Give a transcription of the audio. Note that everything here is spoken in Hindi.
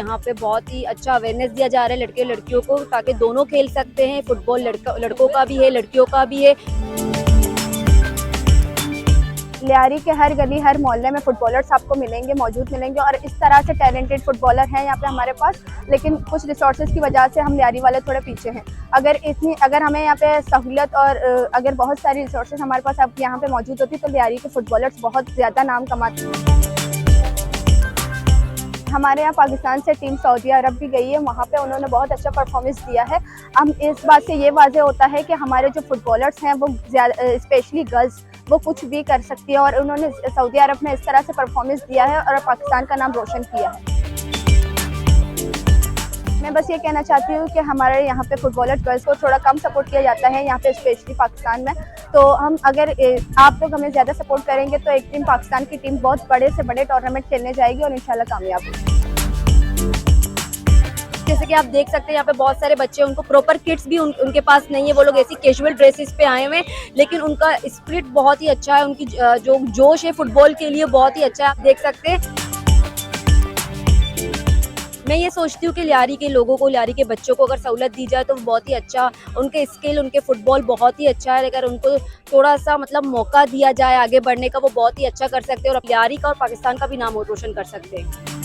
यहाँ पे बहुत ही अच्छा अवेयरनेस दिया जा रहा है लड़के लड़कियों को, ताकि दोनों खेल सकते हैं। फुटबॉल लड़कों का भी है, लड़कियों का भी है। लियारी के हर गली हर मोहल्ले में फुटबॉलर्स आपको मौजूद मिलेंगे और इस तरह से टैलेंटेड फुटबॉलर हैं यहाँ पे हमारे पास। लेकिन कुछ रिसोर्सेज की वजह से हम लियारी वाले थोड़े पीछे हैं। अगर हमें यहाँ पे सहूलियत और अगर बहुत सारी रिसोर्सेज हमारे पास अब यहाँ पे मौजूद होती तो लियारी के फुटबॉलर्स बहुत ज़्यादा नाम कमाते। हमारे यहाँ पाकिस्तान से टीम सऊदी अरब भी गई है, वहाँ पे उन्होंने बहुत अच्छा परफॉर्मेंस दिया है। हम इस बात से ये वाज़ेह होता है कि हमारे जो फुटबॉलर्स हैं वो स्पेशली गर्ल्स वो कुछ भी कर सकती है और उन्होंने सऊदी अरब में इस तरह से परफॉर्मेंस दिया है और पाकिस्तान का नाम रोशन किया है। मैं बस ये कहना चाहती हूँ कि हमारे यहाँ पे फुटबॉलर गर्ल्स को थोड़ा कम सपोर्ट किया जाता है यहाँ पे स्पेशली पाकिस्तान में। तो हम अगर आप लोग हमें ज़्यादा सपोर्ट करेंगे तो एक दिन पाकिस्तान की टीम बहुत बड़े से बड़े टूर्नामेंट खेलने जाएगी और इंशाल्लाह कामयाब होगी। जैसे कि आप देख सकते हैं यहाँ पे बहुत सारे बच्चे, उनको प्रॉपर किट्स भी उनके पास नहीं है। वो लोग ऐसी कैजुअल ड्रेसेस पे आए हुए हैं, लेकिन उनका स्पिरिट बहुत ही अच्छा है, उनकी जो जोश है फुटबॉल के लिए बहुत ही अच्छा है। आप देख सकते हैं। मैं ये सोचती हूँ कि लियारी के लोगों को, लियारी के बच्चों को अगर सहूलत दी जाए तो बहुत ही अच्छा, उनके स्किल, उनके फुटबॉल बहुत ही अच्छा है। अगर उनको थोड़ा सा मतलब मौका दिया जाए आगे बढ़ने का, वो बहुत ही अच्छा कर सकते हैं और लियारी का और पाकिस्तान का भी नाम रोशन कर सकते हैं।